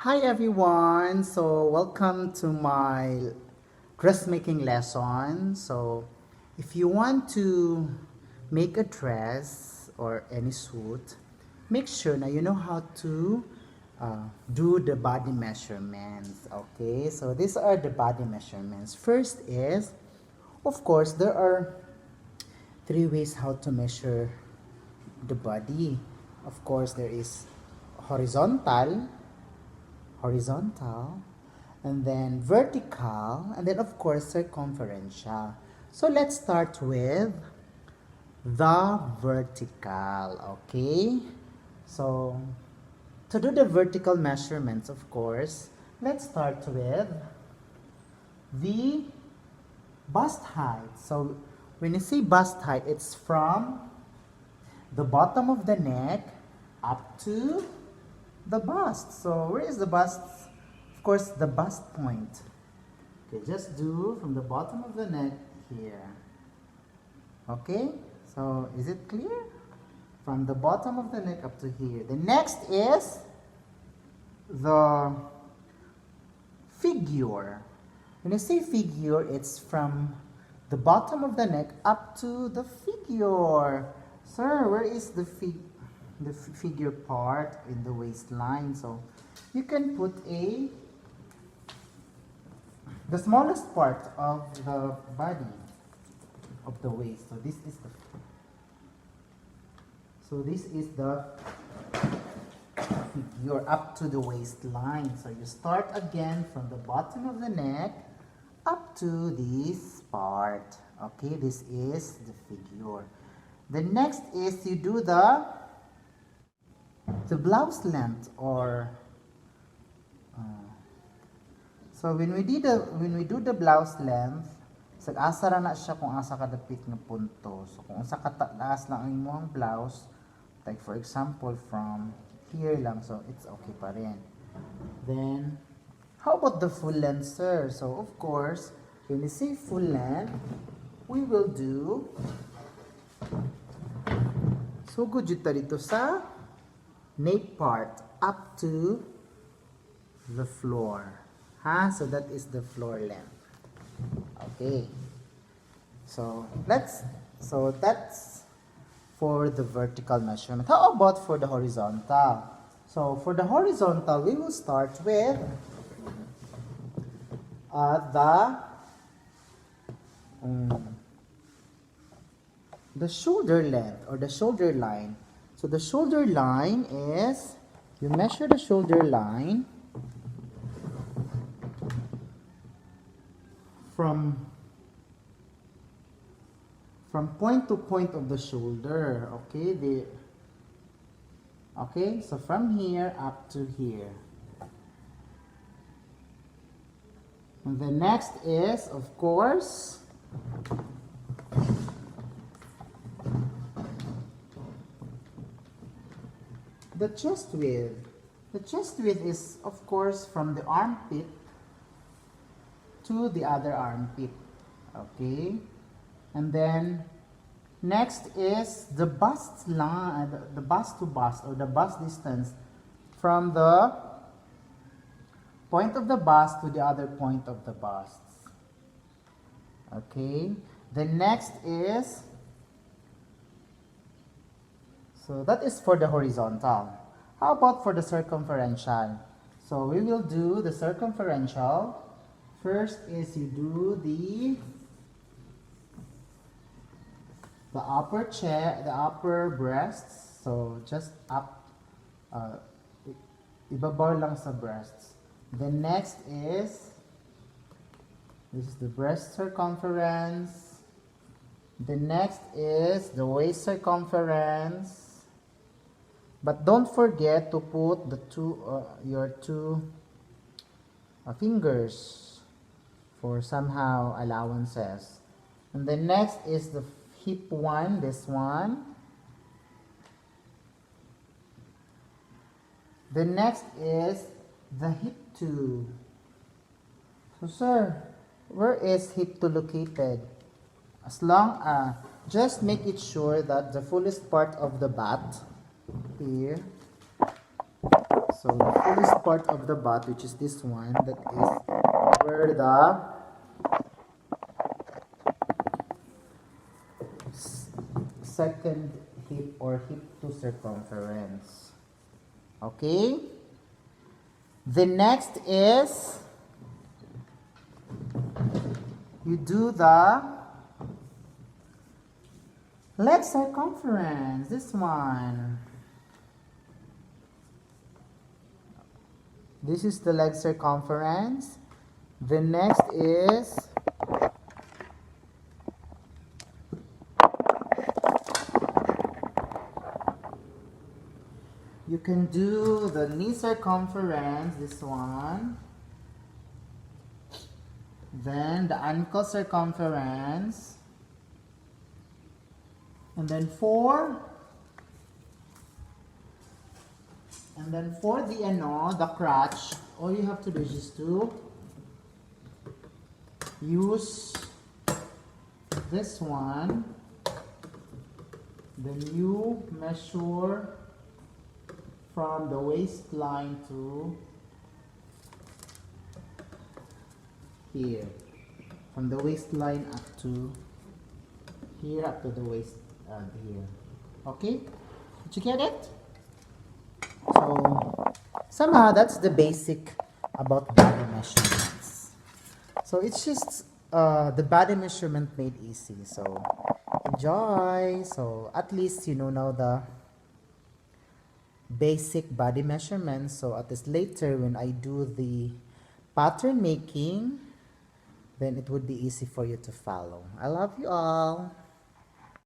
Hi everyone, so welcome to my dressmaking lesson. So if you want to make a dress or any suit, make sure now you know how to do the body measurements. Okay, so these are the body measurements. First is, of course, there are three ways how to measure the body. Of course, there is horizontal, and then vertical, and then of course circumferential. So let's start with the vertical. Okay, so to do the vertical measurements, of course, let's start with the bust height. So when you say bust height, it's from the bottom of the neck up to the bust. So where is the bust? Of course, the bust point. Okay, just do from the bottom of the neck here. Okay, so is it clear? From the bottom of the neck up to here. The next is the figure. When you say figure, it's from the bottom of the neck up to the figure. Sir, where is the figure part in the waistline? So you can put the smallest part of the body of the waist. So this is the figure up to the waistline. So you start again from the bottom of the neck up to this part. Okay, this is the figure. The next is you do the blouse length, or so when we do the blouse length, asa ra na siya kung asa kadapit nga punto. So kung asa kataas lang ang imong blouse, like for example from here lang, so it's okay pa rin. Then how about the full length, sir? So of course, when we say full length, we will do so good juta dito sa nape part up to the floor. So that is the floor length. Okay. So that's for the vertical measurement. How about for the horizontal? So for the horizontal, we will start with the shoulder length, or the shoulder line. So the shoulder line is, you measure the shoulder line from point to point of the shoulder. Okay, so from here up to here. And the next is, of course, the chest width. The chest width is, of course, from the armpit to the other armpit. Okay? And then, next is the bust line, the bust to bust, or the bust distance from the point of the bust to the other point of the bust. Okay? The next is, so that is for the horizontal. How about for the circumferential? So we will do the circumferential. First is you do the upper chest, the upper breasts. So just up, ibabaw lang sa breasts. The next is, this is the breast circumference. The next is the waist circumference. But don't forget to put the your two fingers for somehow allowances. And the next is the hip one, this one. The next is the hip 2. So sir, where is hip 2 located? As long as, just make it sure that the fullest part of the butt here So the fullest part of the butt, which is this one, that is where the second hip or hip to circumference. Okay? The next is you do the leg circumference, this one. This is the leg circumference. The next is you can do the knee circumference, this one. Then the ankle circumference. And then for the crotch, all you have to do is just to use this one. Then you measure from the waistline to here. From the waistline up to here, up to the waist here. Okay? Did you get it? So somehow that's the basic about body measurements. So it's just the body measurement made easy. So enjoy. So at least you know now the basic body measurements. So at least later when I do the pattern making, then it would be easy for you to follow. I love you all.